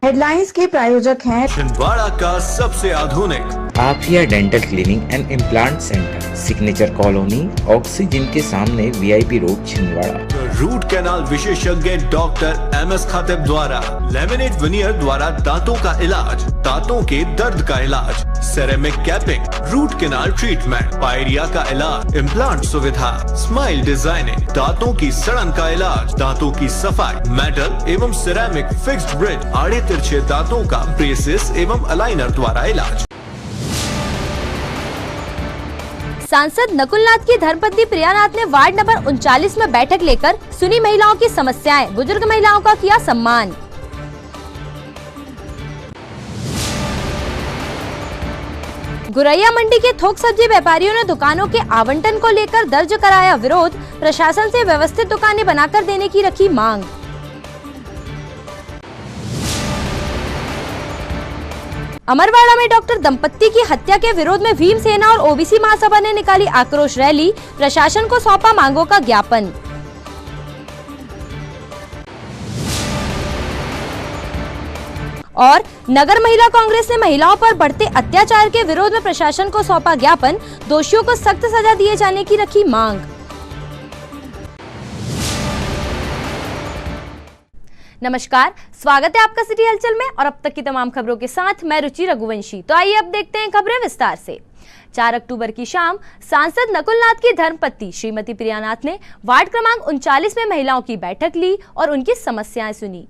Headlines के प्रायोजक हैं छिंदवाड़ा का सबसे आधुनिक Afiya dental cleaning and implant centre, signature colony, oxygen के सामने VIP road, Chhindwara. Root canal विशेषज्ञ डॉक्टर एमएस खातिब द्वारा लेमिनेट विनियर द्वारा दांतों का इलाज, दांतों के दर्द का इलाज, ceramic capping, root canal treatment, pyorrhoea का इलाज, इम्प्लांट सुविधा, स्माइल डिजाइनिंग, दांतों की सड़न का इलाज, दांतों की सफाई, मेटल एवं सिरेमिक फिक्स्ड ब्रिज, आड़े तिरछे दांतों का ब्रेसेस एवं अलाइनर द्वारा इलाज। सांसद नकुलनाथ की धर्मपत्नी प्रियानाथ ने वार्ड नंबर 39 में बैठक लेकर सुनी महिलाओं की समस्याएं, बुजुर्ग महिलाओं का किया सम्मान। गुरैया मंडी के थोक सब्जी व्यापारियों ने दुकानों के आवंटन को लेकर दर्ज कराया विरोध, प्रशासन से व्यवस्थित दुकानें बनाकर देने की रखी मांग। अमरवाड़ा में डॉक्टर दंपत्ति की हत्या के विरोध में भीम सेना और ओबीसी महासभा ने निकाली आक्रोश रैली, प्रशासन को सौंपा मांगों का ज्ञापन। और नगर महिला कांग्रेस ने महिलाओं पर बढ़ते अत्याचार के विरोध में प्रशासन को सौंपा ज्ञापन, दोषियों को सख्त सजा दिए जाने की रखी मांग। नमस्कार, स्वागत है आपका सिटी हलचल में और अब तक की तमाम खबरों के साथ मैं रुचि रघुवंशी। तो आइए अब देखते हैं खबरें विस्तार से। 4 अक्टूबर की शाम सांसद नकुलनाथ की धर्मपत्नी श्रीमती प्रियानाथ ने वार्ड क्रमांक 39 में महिलाओं की बैठक ली और उनकी समस्याएं सुनी।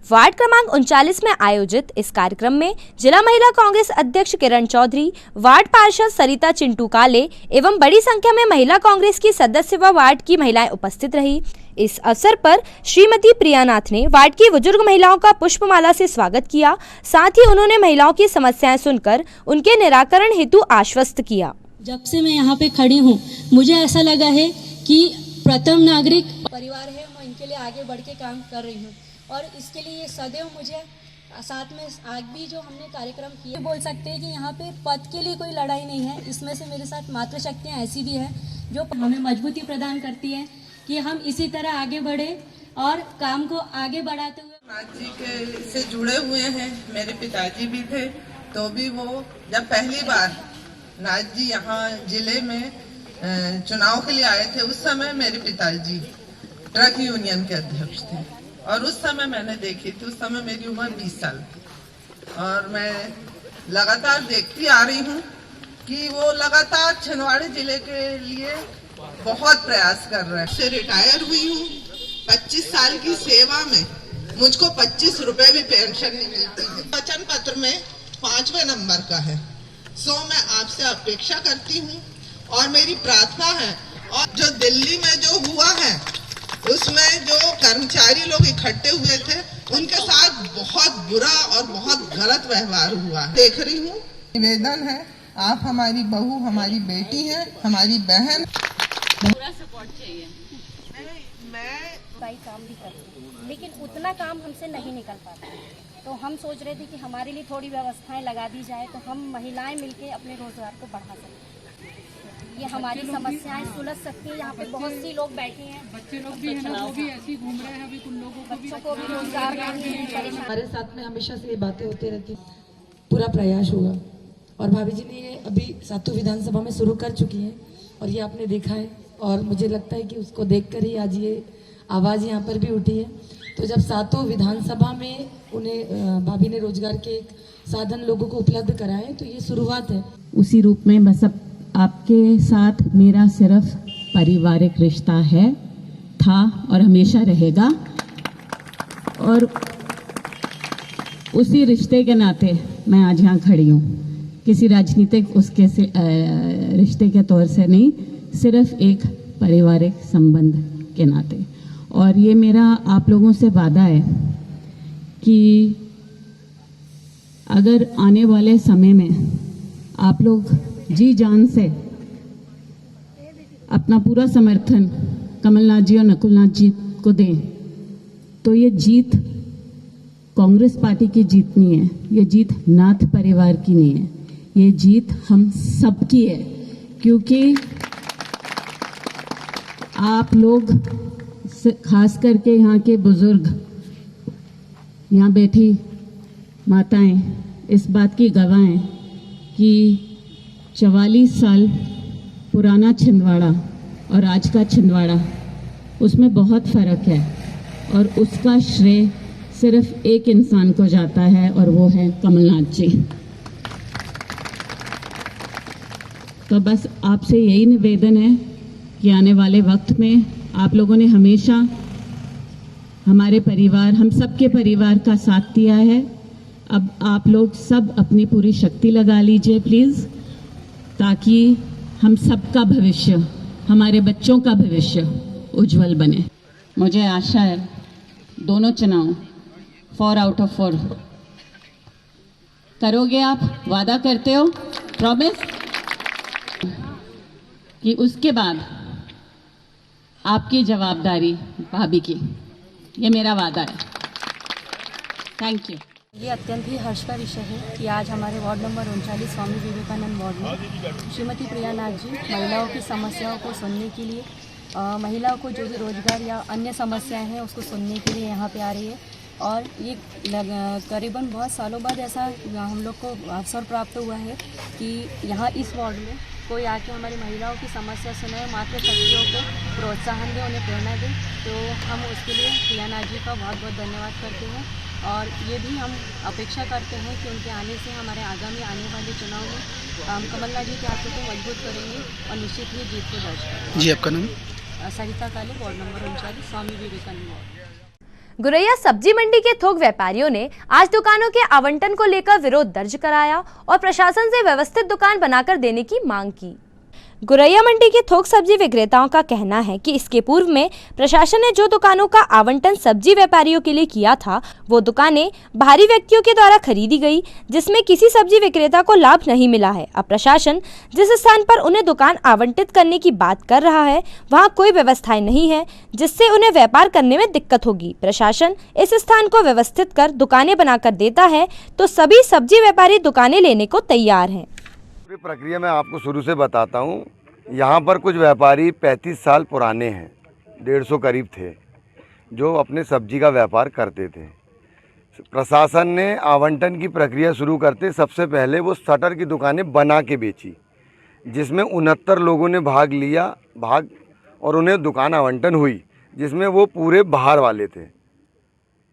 वार्ड क्रमांक 39 में आयोजित इस कार्यक्रम में जिला महिला कांग्रेस अध्यक्ष किरण चौधरी, वार्ड पार्षद सरिता चिंटू काले एवं बड़ी संख्या में महिला कांग्रेस की सदस्य व वार्ड की महिलाएं उपस्थित रही। इस अवसर पर श्रीमती प्रियानाथ ने वार्ड की बुजुर्ग महिलाओं का पुष्पमाला से स्वागत किया। साथ ही उन्होंने महिलाओं की समस्याएं सुनकर उनके निराकरण हेतु आश्वस्त किया। जब से मैं यहाँ पे खड़ी हूँ, मुझे ऐसा लगा है कि प्रथम नागरिक परिवार है, मैं इनके लिए आगे बढ़ के काम कर रही हूँ और इसके लिए सदैव मुझे साथ में आज भी जो हमने कार्यक्रम किए, बोल सकते हैं कि यहाँ पे पद के लिए कोई लड़ाई नहीं है। इसमें से मेरे साथ मातृशक्तियाँ ऐसी भी हैं जो हमें मजबूती प्रदान करती है कि हम इसी तरह आगे बढ़े और काम को आगे बढ़ाते हुए। नाथ जी के से जुड़े हुए हैं, मेरे पिताजी भी थे, तो भी वो जब पहली बार नाथ जी यहाँ जिले में चुनाव के लिए आए थे, उस समय मेरे पिताजी ट्रक यूनियन के अध्यक्ष थे और उस समय मैंने देखी थी। उस समय मेरी उम्र 20 साल थी और मैं लगातार देखती आ रही हूँ कि वो लगातार छिंदवाड़ा जिले के लिए बहुत प्रयास कर रहे हैं। से रिटायर हुई हूँ, 25 साल की सेवा में मुझको 25 रुपए भी पेंशन नहीं मिलती है। वचन पत्र में 5वें नंबर का है। सो मैं आपसे अपेक्षा करती हूँ और मेरी प्रार्थना है, और जो दिल्ली में जो हुआ है उसमें जो कर्मचारी लोग इकट्ठे हुए थे उनके साथ बहुत बुरा और बहुत गलत व्यवहार हुआ। देख रही हूँ, निवेदन है, आप हमारी बहू, हमारी बेटी है, हमारी बहन, पूरा सपोर्ट चाहिए। मैं भाई काम भी करते हैं लेकिन उतना काम हमसे नहीं निकल पाता, तो हम सोच रहे थे कि हमारे लिए थोड़ी व्यवस्थाएं लगा दी जाए तो हम महिलाएं मिलके अपने रोजगार को बढ़ा सकते। ये हमारी समस्याएं सुलझ सकती है। यहाँ पे बहुत सी लोग बैठे हैं, बच्चे लोग भी हैं ना, वो भी ऐसे ही घूम रहे हैं। अभी कुछ लोगों को बच्चों को भी रोजगार परेशान। हमारे साथ में हमेशा से ये बातें होती रहती, पूरा प्रयास होगा। और भाभी जी ने ये अभी सातों विधानसभा में शुरू कर चुकी हैं और ये आपने देखा है और मुझे लगता है कि उसको देखकर ही आज ये आवाज़ यहाँ पर भी उठी है। तो जब सातों विधानसभा में उन्हें भाभी ने रोजगार के एक साधन लोगों को उपलब्ध कराए, तो ये शुरुआत है। उसी रूप में बस अब आपके साथ मेरा सिर्फ पारिवारिक रिश्ता है, था और हमेशा रहेगा। और उसी रिश्ते के नाते मैं आज यहाँ खड़ी हूँ, किसी राजनीतिक उसके से रिश्ते के तौर से नहीं, सिर्फ एक पारिवारिक संबंध के नाते। और ये मेरा आप लोगों से वादा है कि अगर आने वाले समय में आप लोग जी जान से अपना पूरा समर्थन कमलनाथ जी और नकुलनाथ जी को दें, तो ये जीत कांग्रेस पार्टी की जीत नहीं है, ये जीत नाथ परिवार की नहीं है, ये जीत हम सबकी है। क्योंकि आप लोग, खास करके यहाँ के बुजुर्ग, यहाँ बैठी माताएं इस बात की गवाह हैं कि 44 साल पुराना छिंदवाड़ा और आज का छिंदवाड़ा, उसमें बहुत फ़र्क है और उसका श्रेय सिर्फ एक इंसान को जाता है और वो है कमलनाथ जी। तो बस आपसे यही निवेदन है कि आने वाले वक्त में आप लोगों ने हमेशा हमारे परिवार, हम सबके परिवार का साथ दिया है। अब आप लोग सब अपनी पूरी शक्ति लगा लीजिए प्लीज़, ताकि हम सबका भविष्य, हमारे बच्चों का भविष्य उज्जवल बने। मुझे आशा है दोनों चुनाव 4 आउट ऑफ 4 करोगे आप, वादा करते हो, प्रॉमिस, कि उसके बाद आपकी जवाबदारी भाभी की, ये मेरा वादा है। Thank you. ये अत्यंत ही हर्ष का विषय है कि आज हमारे ward number 39 Swami Vivekananda ward में श्रीमती प्रिया नाथ जी महिलाओं की समस्याओं को सुनने के लिए, महिलाओं को जो भी रोजगार या अन्य समस्याएं हैं उसको सुनने के लिए यहाँ पे आ रही है। और ये करीबन बहुत सालों बाद ऐसा हम लोग को अवसर प्राप्त हुआ है कि यहाँ इस वार्ड में कोई आके हमारी महिलाओं की समस्या सुने, मातृशक्तियों को प्रोत्साहन दे, उन्हें प्रेरणा दे। तो हम उसके लिए प्रिया नाथ जी का बहुत बहुत धन्यवाद करते हैं और ये भी हम अपेक्षा करते हैं कि उनके आने से हमारे आगामी आने वाले चुनाव में हम कमलनाथ जी के हाथों को मजबूत करेंगे और निश्चित ही जीत को दर्ज करेंगे। जी, आपका नाम? सरिता काले, ward number 39 Swami Vivekananda ward. Guraiya सब्जी मंडी के थोक व्यापारियों ने आज दुकानों के आवंटन को लेकर विरोध दर्ज कराया और प्रशासन से व्यवस्थित दुकान बनाकर देने की मांग की। गुरैया मंडी के थोक सब्जी विक्रेताओं का कहना है कि इसके पूर्व में प्रशासन ने जो दुकानों का आवंटन सब्जी व्यापारियों के लिए किया था, वो दुकानें बाहरी व्यक्तियों के द्वारा खरीदी गई, जिसमें किसी सब्जी विक्रेता को लाभ नहीं मिला है। अब प्रशासन जिस स्थान पर उन्हें दुकान आवंटित करने की बात कर रहा है, वहाँ कोई व्यवस्थाएं नहीं है, जिससे उन्हें व्यापार करने में दिक्कत होगी। प्रशासन इस स्थान को व्यवस्थित कर दुकानें बनाकर देता है तो सभी सब्जी व्यापारी दुकानें लेने को तैयार हैं। प्रक्रिया मैं आपको शुरू से बताता हूँ। यहाँ पर कुछ व्यापारी 35 साल पुराने हैं, 150 करीब थे, जो अपने सब्जी का व्यापार करते थे। प्रशासन ने आवंटन की प्रक्रिया शुरू करते सबसे पहले वो शटर की दुकानें बना के बेची, जिसमें 69 लोगों ने भाग लिया और उन्हें दुकान आवंटन हुई, जिसमें वो पूरे बाहर वाले थे,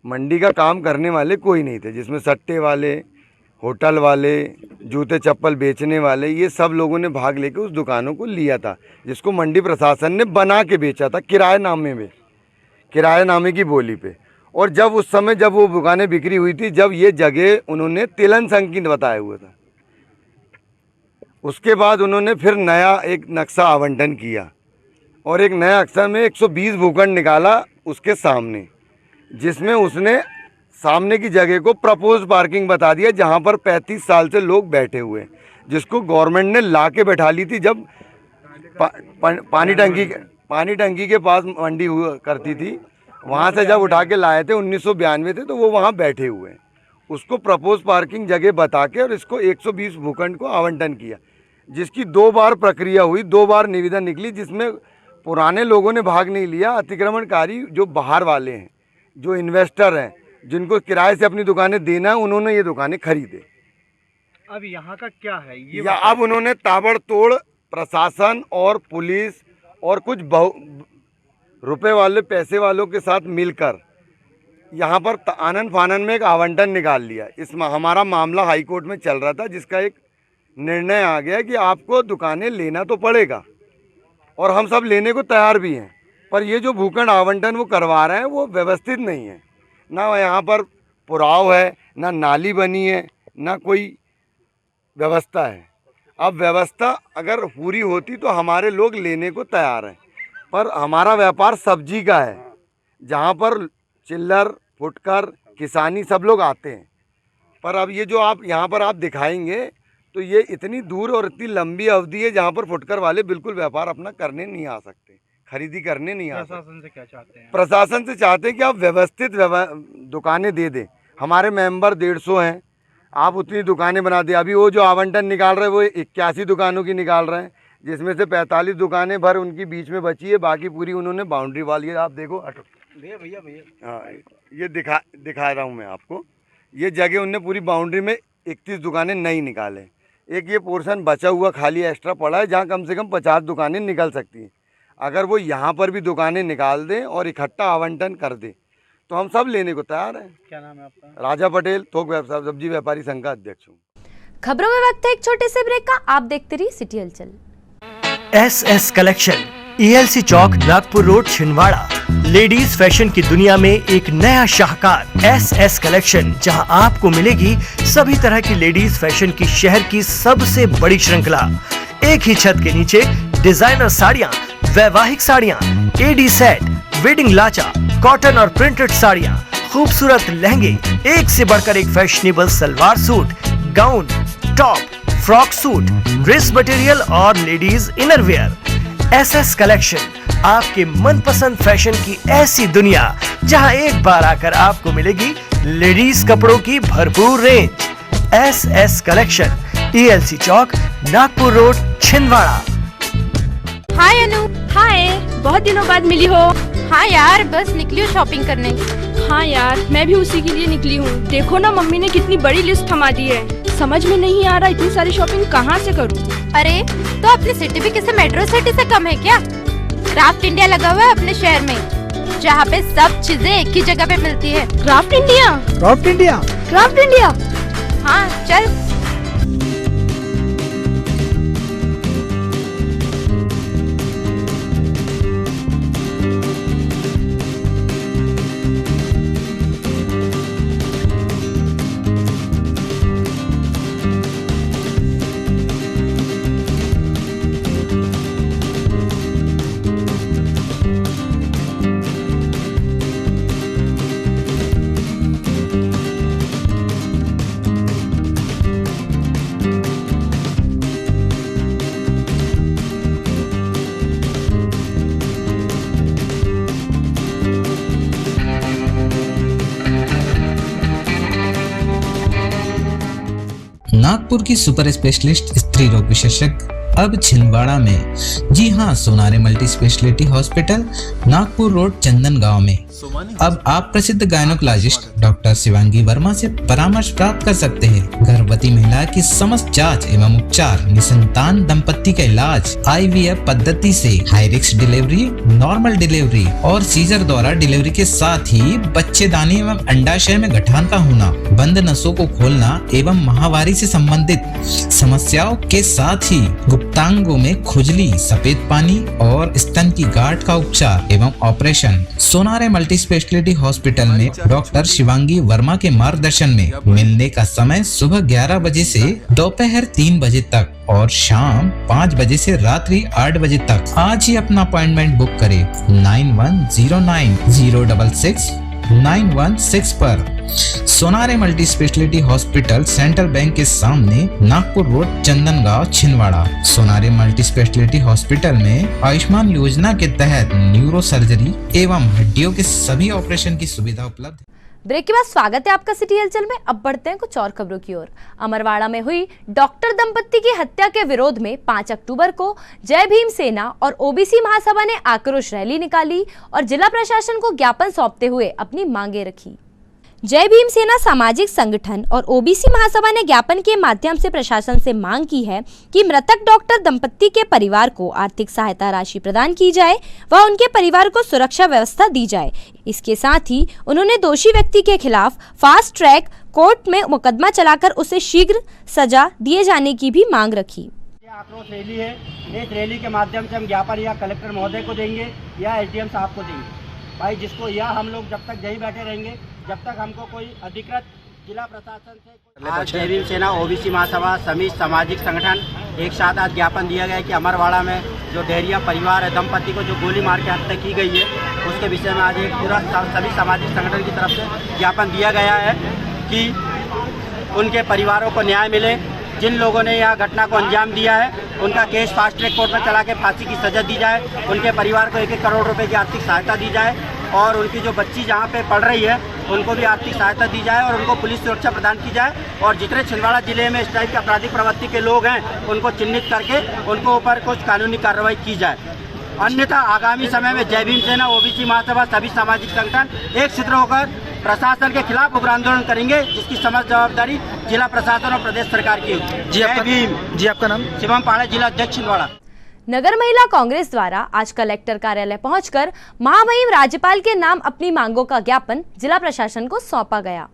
मंडी का काम करने वाले कोई नहीं थे, जिसमें सट्टे वाले, होटल वाले, जूते चप्पल बेचने वाले, ये सब लोगों ने भाग लेकर उस दुकानों को लिया था, जिसको मंडी प्रशासन ने बना के बेचा था किराएनामे में, किराएनामे की बोली पे। और जब उस समय जब वो दुकानें बिक्री हुई थी, जब ये जगह उन्होंने तिलन संकीर्ण बताया हुआ था, उसके बाद उन्होंने फिर नया एक नक्शा आवंटन किया और एक नया अक्षर में 120 भूखंड निकाला उसके सामने, जिसमें उसने सामने की जगह को प्रपोज पार्किंग बता दिया, जहां पर 35 साल से लोग बैठे हुए, जिसको गवर्नमेंट ने ला के बैठा ली थी। जब पानी टंकी के पास मंडी हुआ करती थी, वहां से जब उठा के लाए थे 1992 थे, तो वो वहां बैठे हुए, उसको प्रपोज पार्किंग जगह बता के और इसको 120 भूखंड को आवंटन किया, जिसकी 2 बार प्रक्रिया हुई, 2 बार निविदा निकली, जिसमें पुराने लोगों ने भाग नहीं लिया। अतिक्रमणकारी जो बाहर वाले हैं, जो इन्वेस्टर हैं, जिनको किराए से अपनी दुकानें देना है, उन्होंने ये दुकानें खरीदे। अब यहाँ का क्या है ये? अब उन्होंने ताबड़तोड़ प्रशासन और पुलिस और कुछ रुपए वाले पैसे वालों के साथ मिलकर यहाँ पर आनन फानन में एक आवंटन निकाल लिया। हमारा मामला हाई कोर्ट में चल रहा था, जिसका एक निर्णय आ गया कि आपको दुकानें लेना तो पड़ेगा और हम सब लेने को तैयार भी हैं, पर ये जो भूखंड आवंटन वो करवा रहे हैं वो व्यवस्थित नहीं है। ना यहाँ पर पुराव है, ना नाली बनी है, ना कोई व्यवस्था है। अब व्यवस्था अगर पूरी होती तो हमारे लोग लेने को तैयार हैं, पर हमारा व्यापार सब्जी का है, जहाँ पर चिल्लर, फुटकर, किसानी सब लोग आते हैं। पर अब ये जो आप यहाँ पर आप दिखाएंगे तो ये इतनी दूर और इतनी लंबी अवधि है जहाँ पर फुटकर वाले बिल्कुल व्यापार अपना करने नहीं आ सकते, खरीदी करने नहीं आ सकते। प्रशासन से क्या चाहते हैं? प्रशासन से चाहते हैं कि आप व्यवस्थित दुकानें दे दें। हमारे मेंबर 150 हैं, आप उतनी दुकानें बना दें। अभी वो जो आवंटन निकाल रहे हैं वो 81 दुकानों की निकाल रहे हैं, जिसमें से 45 दुकानें भर उनकी बीच में बची है, बाकी पूरी उन्होंने बाउंड्री वाल। ये आप देखो, भैया हाँ, ये दिखा रहा हूँ मैं आपको, ये जगह उनने पूरी बाउंड्री में 31 दुकानें नहीं निकाले। एक ये पोर्शन बचा हुआ खाली एक्स्ट्रा पड़ा है जहाँ कम से कम 50 दुकानें निकल सकती हैं। अगर वो यहाँ पर भी दुकानें निकाल दें और इकट्ठा आवंटन कर दें तो हम सब लेने को तैयार हैं। क्या नाम है आपका? राजा पटेल, थोक सब्जी व्यापारी संघ का अध्यक्ष हूँ। खबरों में वक्त है एक छोटे से ब्रेक का। आप देखते रहिए सिटी हलचल। SS कलेक्शन, ELC चौक, Nagpur road, Chhindwara. Ladies fashion की दुनिया में एक नया शाहकार SS कलेक्शन, जहां आपको मिलेगी सभी तरह की लेडीज फैशन की शहर की सबसे बड़ी श्रृंखला। एक ही छत के नीचे डिजाइनर साड़ियां, वैवाहिक साड़ियां, AD सेट, वेडिंग लाचा, कॉटन और प्रिंटेड साड़ियां, खूबसूरत लहंगे, एक से बढ़कर एक fashionable salwar suit, gown, top, frock suit, dress material और लेडीज इनरवेयर। SS कलेक्शन, आपके मनपसंद फैशन की ऐसी दुनिया जहां एक बार आकर आपको मिलेगी लेडीज कपड़ों की भरपूर रेंज। SS कलेक्शन, ELC चौक, नागपुर रोड, छिंदवाड़ा। हाय अनु। हाय, बहुत दिनों बाद मिली हो। हाँ यार, बस निकली हूँ शॉपिंग करने। हाँ यार, मैं भी उसी के लिए निकली हूँ। देखो ना, मम्मी ने कितनी बड़ी लिस्ट थमा दी है। समझ में नहीं आ रहा इतनी सारी शॉपिंग कहाँ से करूँ। अरे तो अपनी सिटी भी किसी मेट्रो सिटी से कम है क्या? क्राफ्ट इंडिया लगा हुआ है अपने शहर में, जहाँ पे सब चीजें एक ही जगह पे मिलती है। Craft India? Craft India? Craft India? हाँ चल। नागपुर की सुपर स्पेशलिस्ट स्त्री रोग विशेषज्ञ अब छिंदवाड़ा में। जी हाँ, Sonare multi speciality hospital, Nagpur road, Chandan Gaon में। अब आप प्रसिद्ध गायनोकोलॉजिस्ट डॉक्टर शिवांगी वर्मा से परामर्श प्राप्त कर सकते हैं। गर्भवती महिला की समस्त जांच एवं उपचार, निसंतान दंपत्ति का इलाज, IVF पद्धति से high risk delivery, normal delivery और सीजर द्वारा डिलीवरी के साथ ही बच्चेदानी एवं अंडाशय में गठान का होना, बंद नसों को खोलना एवं माहवारी से संबंधित समस्याओं के साथ ही गुप्तांगों में खुजली, सफेद पानी और स्तन की गांठ का उपचार एवं operation Sonare multi speciality hospital में डॉक्टर शिवांगी वर्मा के मार्गदर्शन में। मिलने का समय सुबह 11 बजे से दोपहर 3 बजे तक और शाम 5 बजे से रात्रि 8 बजे तक। आज ही अपना अपॉइंटमेंट बुक करें 9109066916 पर। Sonare multi speciality hospital, central bank के सामने, Nagpur road, Chandangaon, Chhindwara. Sonare multi speciality hospital में आयुष्मान योजना के तहत न्यूरो सर्जरी एवं हड्डियों के सभी ऑपरेशन की सुविधा उपलब्ध है। ब्रेक के बाद स्वागत है आपका सिटी हलचल में। अब बढ़ते हैं कुछ और खबरों की ओर। अमरवाड़ा में हुई डॉक्टर दंपत्ति की हत्या के विरोध में 5 अक्टूबर को जय भीम सेना और OBC महासभा ने आक्रोश रैली निकाली और जिला प्रशासन को ज्ञापन सौंपते हुए अपनी मांगे रखी। जय भीम सेना सामाजिक संगठन और OBC महासभा ने ज्ञापन के माध्यम से प्रशासन से मांग की है कि मृतक डॉक्टर दंपत्ति के परिवार को आर्थिक सहायता राशि प्रदान की जाए व उनके परिवार को सुरक्षा व्यवस्था दी जाए। इसके साथ ही उन्होंने दोषी व्यक्ति के खिलाफ फास्ट ट्रैक कोर्ट में मुकदमा चलाकर उसे शीघ्र सजा दिए जाने की भी मांग रखी। ये आक्रोश रैली है। इस रैली के माध्यम से हम ज्ञापन या कलेक्टर महोदय को देंगे या SDM साहब को देंगे। भाई जिसको या हम लोग जब तक यही बैठे रहेंगे जब तक हमको कोई अधिकृत जिला प्रशासन से। आज जय भीम सेना OBC महासभा सभी सामाजिक संगठन एक साथ आज ज्ञापन दिया गया है कि अमरवाड़ा में जो डेहरिया परिवार है, दंपति को जो गोली मार के हत्या की गई है, उसके विषय में आज एक पूरा सभी सामाजिक संगठन की तरफ से ज्ञापन दिया गया है कि उनके परिवारों को न्याय मिले। जिन लोगों ने यह घटना को अंजाम दिया है उनका केस फास्ट ट्रैक कोर्ट में चला के फांसी की सजा दी जाए। उनके परिवार को 1-1 करोड़ रुपए की आर्थिक सहायता दी जाए और उनकी जो बच्ची जहाँ पे पढ़ रही है उनको भी आर्थिक सहायता दी जाए और उनको पुलिस सुरक्षा प्रदान की जाए। और जितने छिंदवाड़ा जिले में इस टाइप के आपराधिक प्रवृत्ति के लोग हैं उनको चिन्हित करके उनको ऊपर कुछ कानूनी कार्रवाई की जाए। अन्यथा आगामी समय में जय भीम सेना OBC महासभा सभी सामाजिक संगठन एक सूत्र होकर प्रशासन के खिलाफ उग्र आंदोलन करेंगे, जिसकी समस्त जवाबदारी जिला प्रशासन और प्रदेश सरकार की होगी। जी आपका नाम? शिवम पाड़ा, जिला अध्यक्ष छिंदवाड़ा। नगर महिला कांग्रेस द्वारा आज कलेक्टर कार्यालय पहुंचकर महामहिम राज्यपाल के नाम अपनी मांगों का ज्ञापन जिला प्रशासन को सौंपा गया।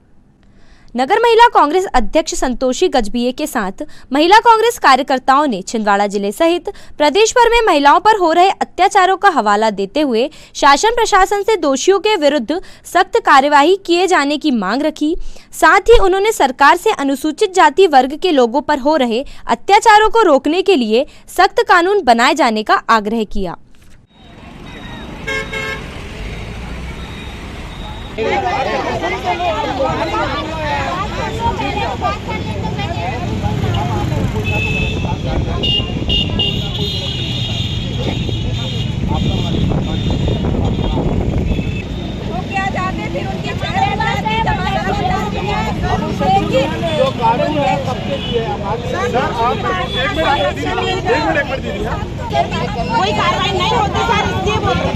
नगर महिला कांग्रेस अध्यक्ष संतोषी गजबिये के साथ महिला कांग्रेस कार्यकर्ताओं ने छिंदवाड़ा जिले सहित प्रदेश भर में महिलाओं पर हो रहे अत्याचारों का हवाला देते हुए शासन प्रशासन से दोषियों के विरुद्ध सख्त कार्यवाही किए जाने की मांग रखी। साथ ही उन्होंने सरकार से अनुसूचित जाति वर्ग के लोगों पर हो रहे अत्याचारों को रोकने के लिए सख्त कानून बनाए जाने का आग्रह किया। जो कानून है कब से किए सर, आप कोई कार्रवाई नहीं होती सर, इसलिए बोलते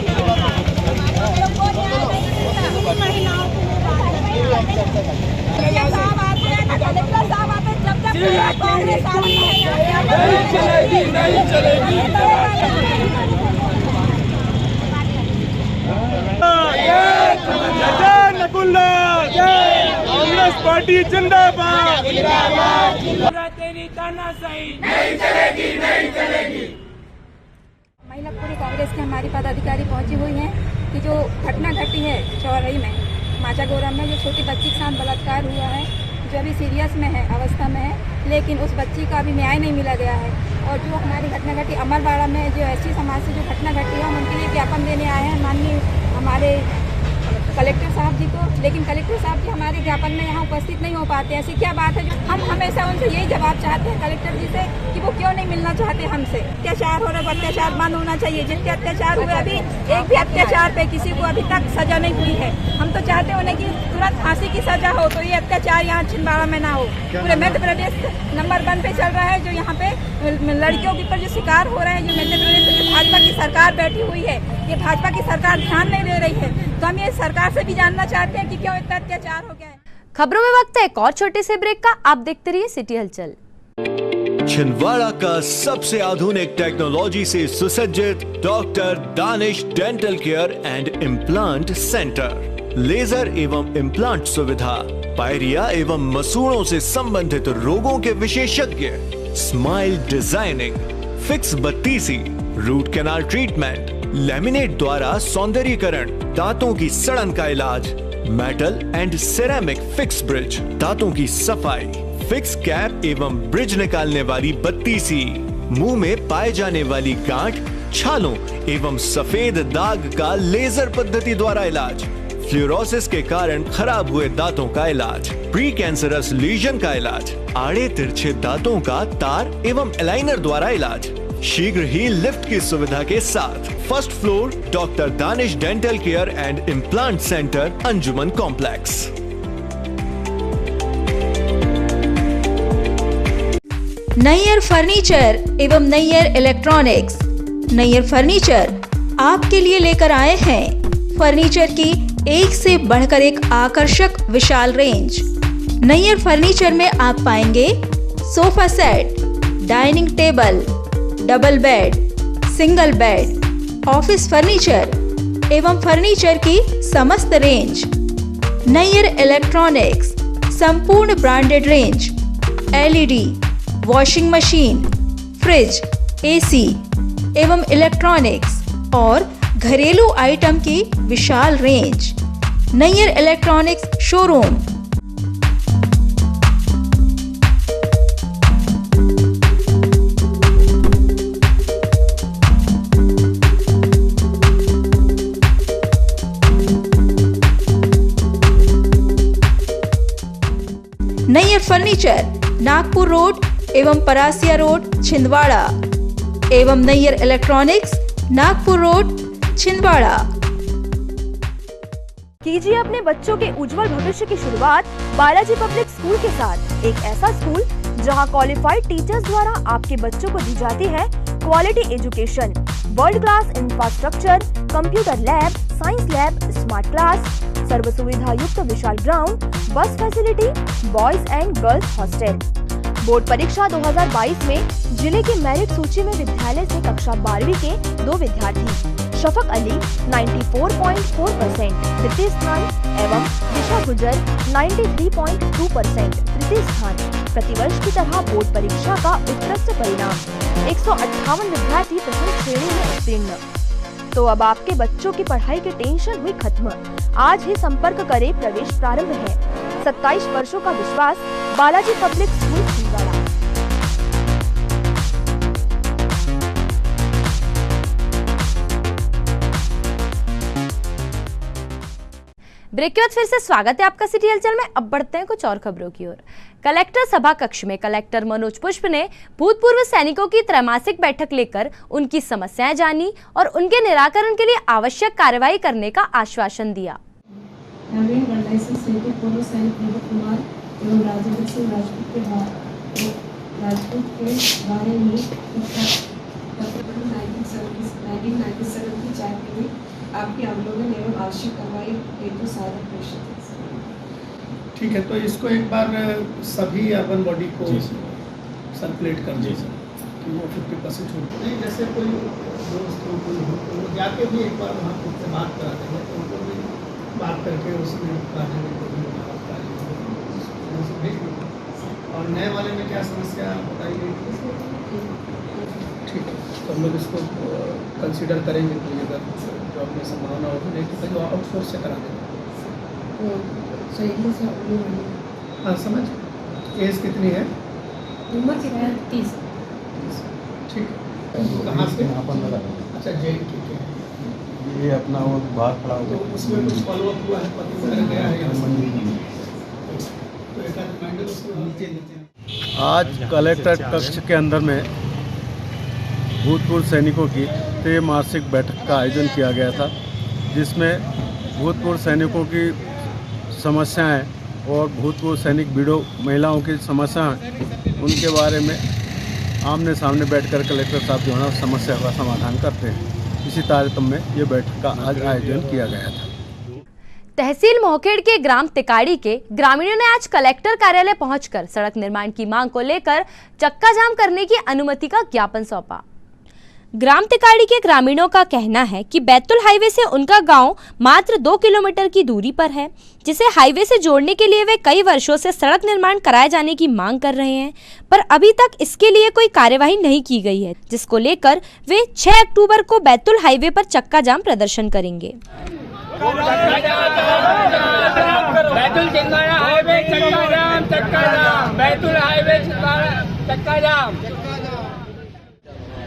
नहीं चलेगी। कांग्रेस पार्टी जिंदाबाद। तेरी तानाशाही नहीं चलेगी, नहीं चलेगी। महिला पूरी कांग्रेस के हमारी पदाधिकारी पहुंची हुई हैं कि जो घटना घटी है चौरई में माचागोरा में, जो छोटी बच्ची के साथ बलात्कार हुआ है, जो अभी सीरियस में है, अवस्था में है, लेकिन उस बच्ची का अभी न्याय नहीं मिला गया है। और जो हमारी घटना घटी अमरवाड़ा में, जो एससी समाज से जो घटना घटी है, हम उनके लिए ज्ञापन देने आए हैं माननीय हमारे कलेक्टर साहब जी को, लेकिन कलेक्टर साहब जी हमारे ज्ञापन में यहाँ उपस्थित नहीं हो पाते। ऐसी क्या बात है जो हम हमेशा उनसे यही जवाब चाहते हैं कलेक्टर जी से कि वो क्यों नहीं मिलना चाहते हमसे। अत्याचार हो रहा है, अत्याचार बंद होना चाहिए। जिनके अत्याचार हुए, अभी एक भी अत्याचार पे किसी को अभी तक सजा नहीं हुई है। हम तो चाहते हैं उन्हें कि तुरंत फांसी की सजा हो, तो ये अत्याचार यहाँ छिंदवाड़ा में ना हो। पूरे मध्य प्रदेश नंबर 1 पे चल रहा है जो यहाँ पे लड़कियों के ऊपर जो शिकार हो रहे हैं, जो मध्य प्रदेश में भाजपा की सरकार बैठी हुई है, ये भाजपा की सरकार ध्यान नहीं दे रही है। तो हम ये सरकार से भी जानना चाहते हैं कि क्यों इतना अत्याचार हो गया है। खबरों में वक्त है एक और छोटे से ब्रेक का, आप देखते रहिए सिटी हलचल। छिंदवाड़ा का सबसे आधुनिक टेक्नोलॉजी से सुसज्जित doctor Danish dental care and implant centre, laser एवं इम्प्लांट सुविधा, पायरिया एवं मसूड़ों से संबंधित रोगों के विशेषज्ञ, स्माइल डिजाइनिंग, फिक्स बत्तीसी, रूट कैनाल ट्रीटमेंट, लैमिनेट द्वारा सौंदर्यीकरण, दांतों की सड़न का इलाज, metal and ceramic fix bridge, दांतों की सफाई, फिक्स कैप एवं ब्रिज निकालने वाली बत्तीसी, मुंह में पाए जाने वाली गांठ, छालों एवं सफेद दाग का लेजर पद्धति द्वारा इलाज, फ्लोरोसिस के कारण खराब हुए दांतों का इलाज, प्री कैंसरस लीजन का इलाज, आड़े तिरछे दांतों का तार एवं एलाइनर द्वारा इलाज, शीघ्र ही लिफ्ट की सुविधा के साथ। First floor doctor Danish dental care and implant centre, Anjuman complex. Nayyar furniture एवं नैयर इलेक्ट्रॉनिक्स। नैयर फर्नीचर आपके लिए लेकर आए हैं फर्नीचर की एक से बढ़कर एक आकर्षक विशाल रेंज। नैयर फर्नीचर में आप पाएंगे sofa set, dining table, double bed, single bed, office furniture एवं फर्नीचर की समस्त रेंज। नैयर इलेक्ट्रॉनिक्स संपूर्ण branded range, LED, washing machine, fridge, AC एवं इलेक्ट्रॉनिक्स और घरेलू आइटम की विशाल range. Nayyar electronics showroom. Nayyar furniture Nagpur road एवं परासिया रोड छिंदवाड़ा एवं नैयर इलेक्ट्रॉनिक्स नागपुर रोड छिंदवाड़ा। कीजिए अपने बच्चों के उज्जवल भविष्य की शुरुआत बालाजी पब्लिक स्कूल के साथ। एक ऐसा स्कूल जहां क्वालिफाइड टीचर्स द्वारा आपके बच्चों को दी जाती है quality education, world class infrastructure, computer lab, science lab, smart class, सर्व सुविधा युक्त विशाल ground, bus facility, boys and girls hostel. Board परीक्षा 2022 में जिले की मेरिट सूची में विद्यालय से कक्षा 12वीं के 2 विद्यार्थी शफक अली 94.4% तृतीय स्थान एवं दिशा गुजर 93.2% तृतीय स्थान। प्रतिवर्ष की तरह बोर्ड परीक्षा का उत्कृष्ट परिणाम 158 विद्यार्थी प्रथम श्रेणी में उत्तीर्ण। तो अब आपके बच्चों की पढ़ाई की टेंशन हुई खत्म। आज ही संपर्क करें, प्रवेश प्रारंभ है। 27 वर्षों का विश्वास, Balaji public school Chhindwara. Break के बाद फिर से स्वागत है आपका सिटी हलचल में। अब बढ़ते हैं कुछ और खबरों की ओर। कलेक्टर सभा कक्ष में कलेक्टर मनोज पुष्प ने भूतपूर्व सैनिकों की त्रैमासिक बैठक लेकर उनकी समस्याएं जानी और उनके निराकरण के लिए आवश्यक कार्रवाई करने का आश्वासन दिया। पूर्व सैनिक कुमार एवं राजेंद्र सिंह राजपूत के बारे में 1997 की चार्ट में आपकी अवलोकन एवं आवश्यक कार्रवाई हेतु साधन प्रेषित है। ठीक है, तो इसको एक बार सभी अर्बन बॉडी को सर्कुलेट कर दीजिए कि वो 50% छूट नहीं। जैसे कोई दोस्त हो कोई हो तो जाके भी एक बार वहाँ खुद से बात करा देंगे, तो उनको भी बात करके उसमें और नए वाले में क्या समस्या बताई गई? ठीक है, तो हम लोग इसको कंसिडर करेंगे। कोई अगर जॉब में संभावना होगी, नहीं तो कहीं आउटसोर्स से करा देंगे। हाँ, समझ। एज कितनी है? उम्र कितना है? 30। ठीक है, कहाँ से? अच्छा, जेल की ये अपना वो बाहर खड़ा हो गया, तो उसमें कुछ फॉलोअप हुआ है? पति वगैरह गया है? तो एक रिमाइंडर उसको नीचे। आज कलेक्टर कक्ष के अंदर में भूतपूर्व सैनिकों की त्रैमासिक बैठक का आयोजन किया गया था, जिसमें भूतपूर्व सैनिकों की समस्याएं और भूतपूर्व सैनिक विडो महिलाओं की समस्याएं, उनके बारे में आमने सामने बैठकर कलेक्टर साहब जो है ना समस्या का समाधान करते हैं। इसी तारतम्य में ये बैठक का आज आयोजन किया गया था। तहसील मोहखेड़ के ग्राम तिकाड़ी के ग्रामीणों ने आज कलेक्टर कार्यालय पहुंचकर सड़क निर्माण की मांग को लेकर चक्का जाम करने की अनुमति का ज्ञापन सौंपा। ग्राम तिकाड़ी के ग्रामीणों का कहना है कि बैतुल हाईवे से उनका गांव मात्र 2 किलोमीटर की दूरी पर है, जिसे हाईवे से जोड़ने के लिए वे कई वर्षों से सड़क निर्माण कराए जाने की मांग कर रहे हैं, पर अभी तक इसके लिए कोई कार्यवाही नहीं की गई है, जिसको लेकर वे 6 अक्टूबर को बैतुल हाईवे पर चक्का जाम प्रदर्शन करेंगे। बैतुल छिंदवाड़ा हाईवे चक्का जाम, बैतुल हाईवे चक्का जाम।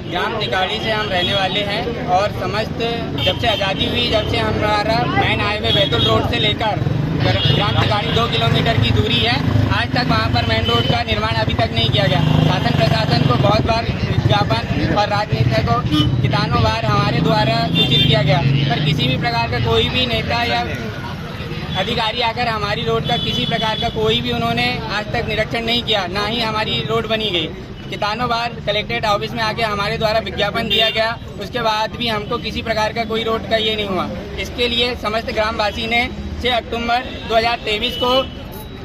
ग्राम तिकाड़ी से हम रहने वाले हैं और समस्त जब से आज़ादी हुई, जब से हमारा मेन हाईवे बैतुल रोड से लेकर ग्राम तिकाड़ी 2 किलोमीटर की दूरी है, आज तक वहां पर मेन रोड का निर्माण अभी तक नहीं किया गया। शासन प्रशासन को बहुत बार विज्ञापन और राजनीतिक को कितानों बार हमारे द्वारा सूचित किया गया, पर किसी भी प्रकार का कोई भी नेता या अधिकारी आकर हमारी रोड का किसी प्रकार का कोई भी उन्होंने आज तक निरीक्षण नहीं किया, ना ही हमारी रोड बनी गई। कितानों बार कलेक्ट्रेट ऑफिस में आके हमारे द्वारा विज्ञापन दिया गया, उसके बाद भी हमको किसी प्रकार का कोई रोड का ये नहीं हुआ। इसके लिए समस्त ग्रामवासी ने 6 अक्टूबर 2023 को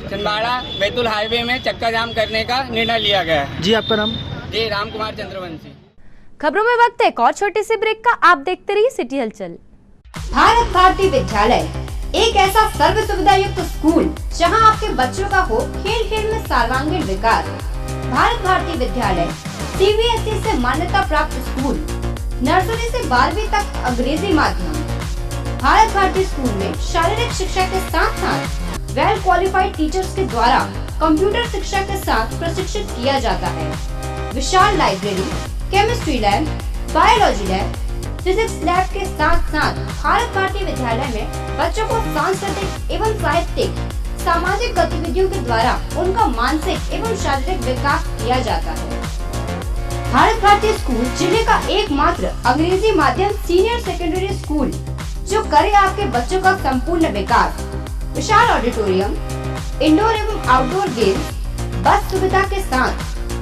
छिंदवाड़ा बैतुल हाईवे में चक्का जाम करने का निर्णय लिया गया है। जी, आपका नाम? जी, राम कुमार चंद्रवंशी। खबरों में वक्त है एक और छोटे से ब्रेक का। आप देखते रहिए सिटी हलचल। भारत भारती विद्यालय एक ऐसा सर्व सुविधा युक्त स्कूल जहां आपके बच्चों का हो खेल खेल में सर्वांगीण विकास। भारत भारती विद्यालय CBSE से मान्यता प्राप्त स्कूल, नर्सरी से 12वीं तक अंग्रेजी माध्यम। भारत भारती स्कूल में शारीरिक शिक्षा के साथ साथ वेल क्वालिफाइड टीचर्स के द्वारा कंप्यूटर शिक्षा के साथ प्रशिक्षित किया जाता है। विशाल library, chemistry lab, biology lab, physics lab के साथ साथ भारत भारती विद्यालय में बच्चों को सांस्कृतिक एवं साहित्यिक सामाजिक गतिविधियों के द्वारा उनका मानसिक एवं शारीरिक विकास किया जाता है। भारत भारती स्कूल जिले का एकमात्र अंग्रेजी माध्यम सीनियर सेकेंडरी स्कूल जो करे आपके बच्चों का संपूर्ण विकास। विशाल ऑडिटोरियम, इंडोर एवं आउटडोर गेम्स, बस सुविधा के साथ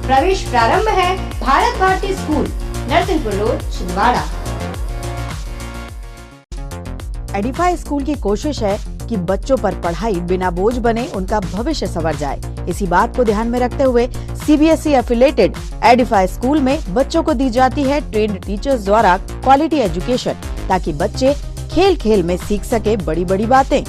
प्रवेश प्रारंभ है। Bharat Bharati school, Narsinghpur road, Chhindwara. Edify school की कोशिश है कि बच्चों पर पढ़ाई बिना बोझ बने उनका भविष्य संवर जाए। इसी बात को ध्यान में रखते हुए CBSE एफिलेटेड एडिफाई स्कूल में बच्चों को दी जाती है ट्रेन्ड टीचर्स द्वारा क्वालिटी एजुकेशन, ताकि बच्चे खेल खेल में सीख सके बड़ी बड़ी बातें।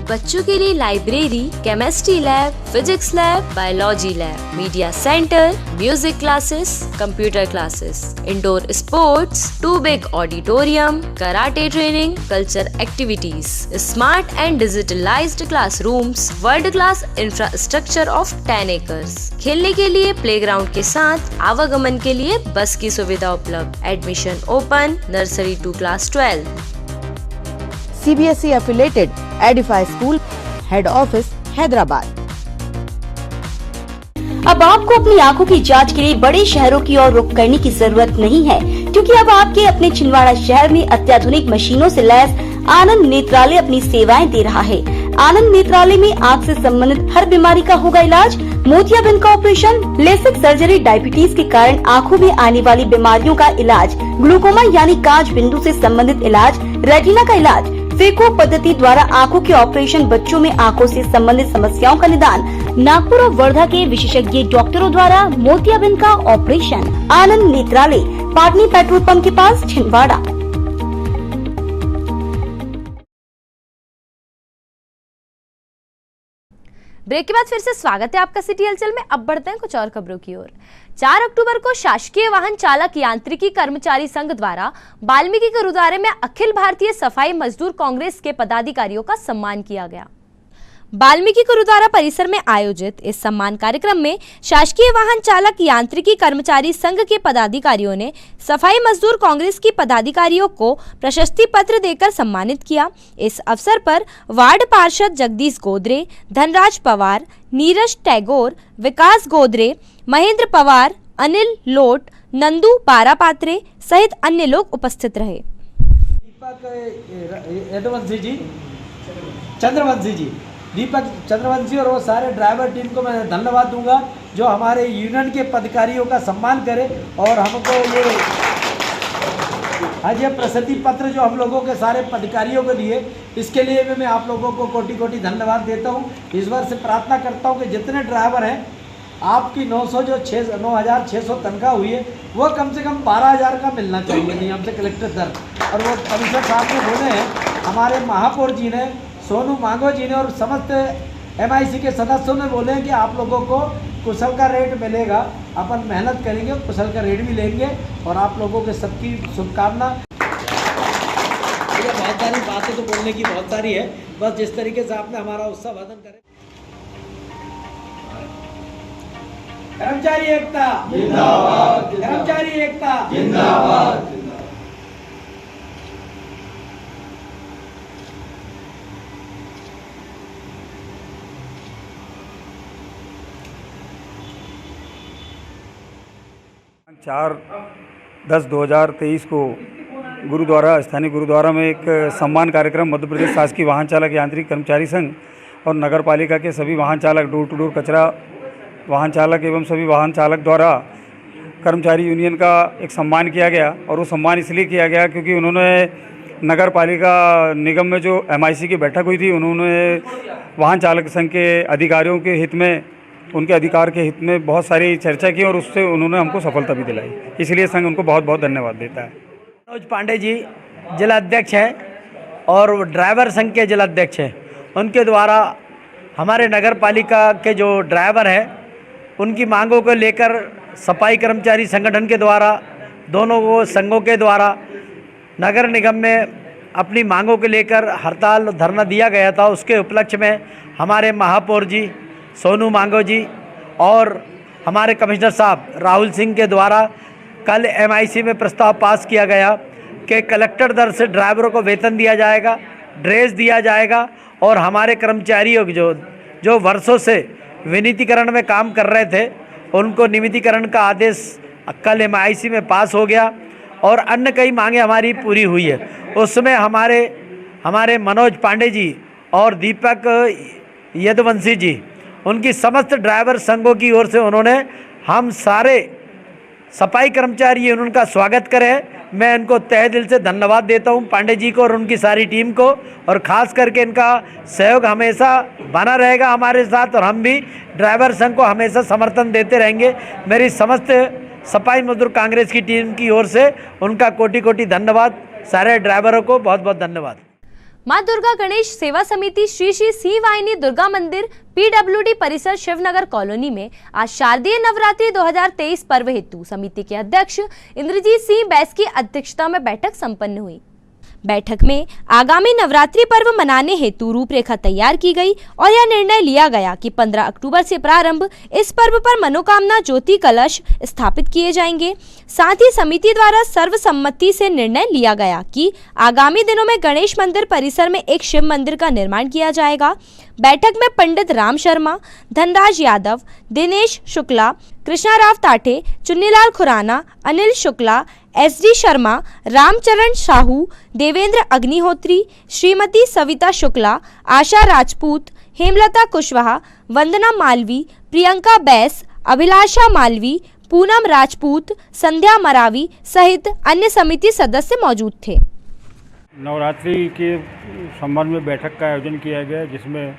बच्चों के लिए library, chemistry lab, physics lab, biology lab, media centre, music classes, computer classes, indoor sports, 2 big auditorium, karate training, culture activities, smart and digitalised classrooms, world class infrastructure of 10 acres. खेलने के लिए प्लेग्राउंड के साथ आवागमन के लिए बस की सुविधा उपलब्ध। Admission open nursery to class 12। CBSE affiliated Edify school, head office Hyderabad. अब आपको अपनी आंखों की जांच के लिए बड़े शहरों की ओर रुख करने की जरूरत नहीं है, क्योंकि अब आपके अपने छिंदवाड़ा शहर में अत्याधुनिक मशीनों से लैस आनंद नेत्रालय अपनी सेवाएं दे रहा है। आनंद नेत्रालय में आँख से संबंधित हर बीमारी का होगा इलाज। मोतियाबिंद का ऑपरेशन, लेसिक सर्जरी, डायबिटीज के कारण आँखों में आने वाली बीमारियों का इलाज, ग्लूकोमा यानी कांच बिंदु से संबंधित इलाज, रेटिना का इलाज, फेको पद्धति द्वारा आंखों के ऑपरेशन, बच्चों में आंखों से संबंधित समस्याओं का निदान, नागपुर और वर्धा के विशेषज्ञ डॉक्टरों द्वारा मोतियाबिंद का ऑपरेशन। आनंद नेत्रालय, पाटनी पेट्रोल पंप के पास, छिंदवाड़ा। ब्रेक के बाद फिर से स्वागत है आपका सिटी हलचल में। अब बढ़ते हैं कुछ और खबरों की ओर। 4 अक्टूबर को शासकीय वाहन चालक यांत्रिकी कर्मचारी संघ द्वारा वाल्मीकि गुरुद्वारे में अखिल भारतीय सफाई मजदूर कांग्रेस के पदाधिकारियों का सम्मान किया गया। वाल्मीकि गुरुद्वारा परिसर में आयोजित इस सम्मान कार्यक्रम में शासकीय वाहन चालक यांत्रिकी कर्मचारी संघ के पदाधिकारियों ने सफाई मजदूर कांग्रेस की पदाधिकारियों को प्रशस्ति पत्र देकर सम्मानित किया। इस अवसर पर वार्ड पार्षद जगदीश गोदरे, धनराज पवार, नीरज टैगोर, विकास गोदरे, महेंद्र पवार, अनिल लोट, नंदू बारापात्रे सहित अन्य लोग उपस्थित रहे। दीपक चंद्रवंशी और वो सारे ड्राइवर टीम को मैं धन्यवाद दूंगा जो हमारे यूनियन के पदाधिकारियों का सम्मान करे और हमको ये आज ये प्रशस्ति पत्र जो हम लोगों के सारे पदाधिकारियों को दिए, इसके लिए भी मैं आप लोगों को कोटि कोटि धन्यवाद देता हूँ। ईश्वर से प्रार्थना करता हूँ कि जितने ड्राइवर हैं, आपकी 9,600 तनख्वाह हुई है, वो कम से कम 12,000 का मिलना चाहिए नियम से कलेक्टर दर। और वो कमिश्नर साहब ने बोले हैं, हमारे महापौर जी ने, सोनू मांगो जी ने और समस्त MIC के सदस्यों ने बोले हैं कि आप लोगों को कुशल का रेट मिलेगा। अपन मेहनत करेंगे, कुशल का रेट भी लेंगे और आप लोगों के सबकी शुभकामना। बहुत सारी बातें तो बोलने की बहुत सारी है, बस जिस तरीके से आपने हमारा उत्साह वर्धन करे। कर्मचारी एकता जिंदाबाद, कर्मचारी एकता जिंदाबाद। चार 10/2023 को गुरुद्वारा, स्थानीय गुरुद्वारा में एक सम्मान कार्यक्रम मध्य प्रदेश शासकीय वाहन चालक यांत्रिक कर्मचारी संघ और नगर पालिका के सभी वाहन चालक, डोर टू डोर कचरा वाहन चालक एवं सभी वाहन चालक द्वारा कर्मचारी यूनियन का एक सम्मान किया गया। और वो सम्मान इसलिए किया गया क्योंकि उन्होंने नगर पालिका निगम में जो MIC की बैठक हुई थी, उन्होंने वाहन चालक संघ के अधिकारियों के हित में, उनके अधिकार के हित में बहुत सारी चर्चा की और उससे उन्होंने हमको सफलता भी दिलाई। इसलिए संघ उनको बहुत बहुत धन्यवाद देता है। मनोज पांडे जी जिला अध्यक्ष हैं और ड्राइवर संघ के जिला अध्यक्ष हैं। उनके द्वारा हमारे नगर पालिका के जो ड्राइवर हैं, उनकी मांगों को लेकर सफाई कर्मचारी संगठन के द्वारा, दोनों वो संघों के द्वारा नगर निगम में अपनी मांगों को लेकर हड़ताल धरना दिया गया था। उसके उपलक्ष्य में हमारे महापौर जी सोनू मांगो जी और हमारे कमिश्नर साहब राहुल सिंह के द्वारा कल MIC में प्रस्ताव पास किया गया कि कलेक्टर दर से ड्राइवरों को वेतन दिया जाएगा, ड्रेस दिया जाएगा और हमारे कर्मचारियों की जो वर्षों से विनितीकरण में काम कर रहे थे, उनको नियमितीकरण का आदेश कल MIC में पास हो गया और अन्य कई मांगे हमारी पूरी हुई है। उसमें हमारे मनोज पांडे जी और दीपक यदुवंशी जी, उनकी समस्त ड्राइवर संघों की ओर से उन्होंने हम सारे सफाई कर्मचारी यूनियन का स्वागत करे, मैं इनको तहे दिल से धन्यवाद देता हूं, पांडे जी को और उनकी सारी टीम को, और ख़ास करके इनका सहयोग हमेशा बना रहेगा हमारे साथ, और हम भी ड्राइवर संघ को हमेशा समर्थन देते रहेंगे। मेरी समस्त सफाई मजदूर कांग्रेस की टीम की ओर से उनका कोटि कोटि धन्यवाद। सारे ड्राइवरों को बहुत बहुत धन्यवाद। मां दुर्गा गणेश सेवा समिति श्री श्री सिंह वाहिनी दुर्गा मंदिर PWD परिसर शिवनगर कॉलोनी में आज शारदीय नवरात्रि 2023 पर्व हेतु समिति के अध्यक्ष इंद्रजीत सिंह बैस की अध्यक्षता में बैठक संपन्न हुई। बैठक में आगामी नवरात्रि पर्व मनाने हेतु रूपरेखा तैयार की गई और यह निर्णय लिया गया कि 15 अक्टूबर से प्रारंभ इस पर्व पर मनोकामना ज्योति कलश स्थापित किए जाएंगे। साथ ही समिति द्वारा सर्वसम्मति से निर्णय लिया गया कि आगामी दिनों में गणेश मंदिर परिसर में एक शिव मंदिर का निर्माण किया जाएगा। बैठक में पंडित राम शर्मा, धनराज यादव, दिनेश शुक्ला, कृष्णा राव ताठे, चुन्नीलाल खुराना, अनिल शुक्ला, SD शर्मा, रामचरण साहू, देवेंद्र अग्निहोत्री, श्रीमती सविता शुक्ला, आशा राजपूत, हेमलता कुशवाहा, वंदना मालवी, प्रियंका बैस, अभिलाषा मालवी, पूनम राजपूत, संध्या मरावी सहित अन्य समिति सदस्य मौजूद थे। नवरात्रि के संबंध में बैठक का आयोजन किया गया, जिसमें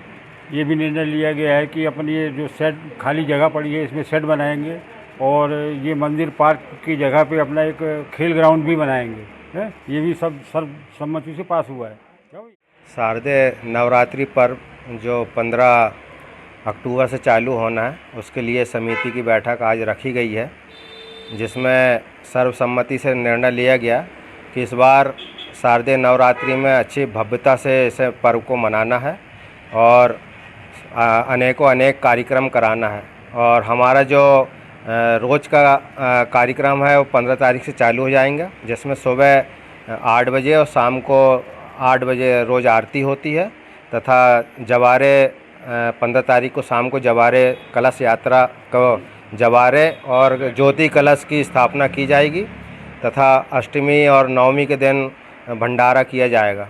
ये भी निर्णय लिया गया है कि अपन ये जो शेड खाली जगह पड़ी है इसमें शेड बनाएंगे, और ये मंदिर पार्क की जगह पे अपना एक खेल ग्राउंड भी बनाएंगे, है? ये भी सब सर्वसम्मति से पास हुआ है। शारदीय नवरात्रि पर्व जो 15 अक्टूबर से चालू होना है, उसके लिए समिति की बैठक आज रखी गई है, जिसमें सर्वसम्मति से निर्णय लिया गया कि इस बार शारदीय नवरात्रि में अच्छी भव्यता से इस पर्व को मनाना है और अनेक कार्यक्रम कराना है। और हमारा जो रोज़ का कार्यक्रम है वो 15 तारीख से चालू हो जाएंगे, जिसमें सुबह 8 बजे और शाम को 8 बजे रोज़ आरती होती है, तथा जवारे 15 तारीख को शाम को जवारे कलश यात्रा को जवारे और ज्योति कलश की स्थापना की जाएगी, तथा अष्टमी और नवमी के दिन भंडारा किया जाएगा।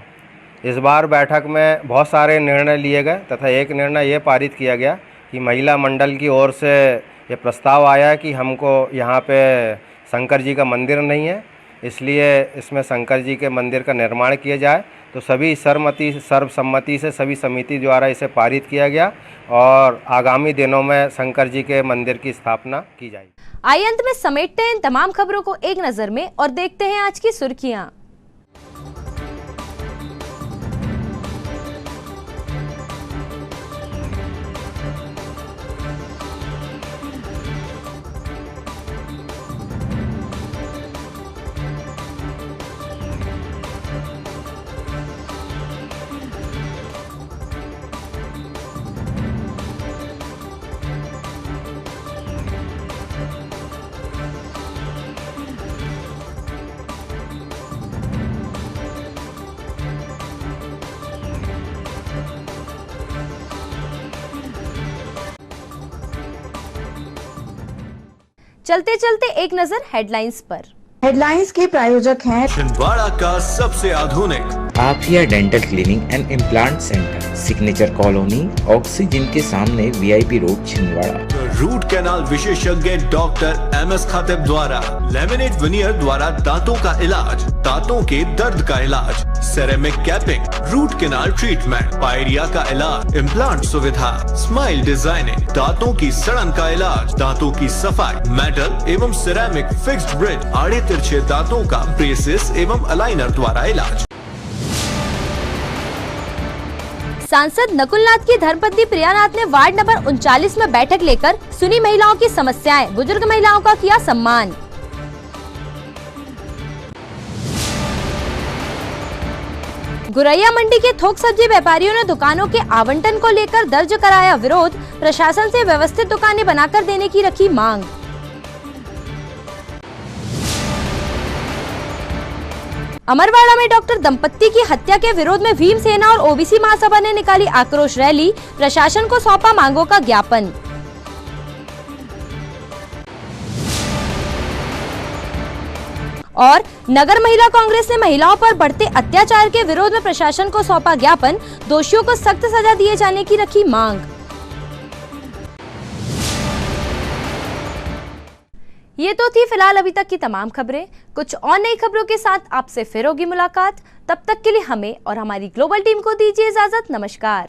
इस बार बैठक में बहुत सारे निर्णय लिए गए, तथा एक निर्णय ये पारित किया गया कि महिला मंडल की ओर से ये प्रस्ताव आया है कि हमको यहाँ पे शंकर जी का मंदिर नहीं है, इसलिए इसमें शंकर जी के मंदिर का निर्माण किया जाए। तो सभी सर्वसम्मति से सभी समिति द्वारा इसे पारित किया गया और आगामी दिनों में शंकर जी के मंदिर की स्थापना की जाएगी। आइए अंत में समेटते हैं इन तमाम खबरों को एक नजर में और देखते हैं आज की सुर्खियां। चलते चलते एक नजर हेडलाइंस पर। हेडलाइंस के प्रायोजक हैं छिंदवाड़ा का सबसे आधुनिक Afiya dental clinic and implant centre, signature colony, oxygen के सामने VIP road, Chhindwara. Root canal विशेषज्ञ डॉक्टर MS खातिब द्वारा लेमिनेट विनियर द्वारा दांतों का इलाज, दांतों के दर्द का इलाज, ceramic capping, root canal treatment, pyorrhoea का इलाज, इम्प्लांट सुविधा, स्माइल डिजाइनिंग, दांतों की सड़न का इलाज, दांतों की सफाई, मेटल एवं सिरेमिक फिक्स्ड ब्रिज, आड़े तिरछे दांतों का ब्रेसेस एवं अलाइनर द्वारा इलाज। सांसद नकुलनाथ की धर्मपत्नी प्रियानाथ ने वार्ड नंबर 39 में बैठक लेकर सुनी महिलाओं की समस्याएं, बुजुर्ग महिलाओं का किया सम्मान। गुरैया मंडी के थोक सब्जी व्यापारियों ने दुकानों के आवंटन को लेकर दर्ज कराया विरोध, प्रशासन से व्यवस्थित दुकानें बनाकर देने की रखी मांग। अमरवाड़ा में डॉक्टर दंपत्ति की हत्या के विरोध में भीम सेना और OBC महासभा ने निकाली आक्रोश रैली, प्रशासन को सौंपा मांगों का ज्ञापन। और नगर महिला कांग्रेस ने महिलाओं पर बढ़ते अत्याचार के विरोध में प्रशासन को सौंपा ज्ञापन, दोषियों को सख्त सजा दिए जाने की रखी मांग। ये तो थी फिलहाल अभी तक की तमाम खबरें। कुछ और नई खबरों के साथ आपसे फिर होगी मुलाकात। तब तक के लिए हमें और हमारी ग्लोबल टीम को दीजिए इजाजत। नमस्कार।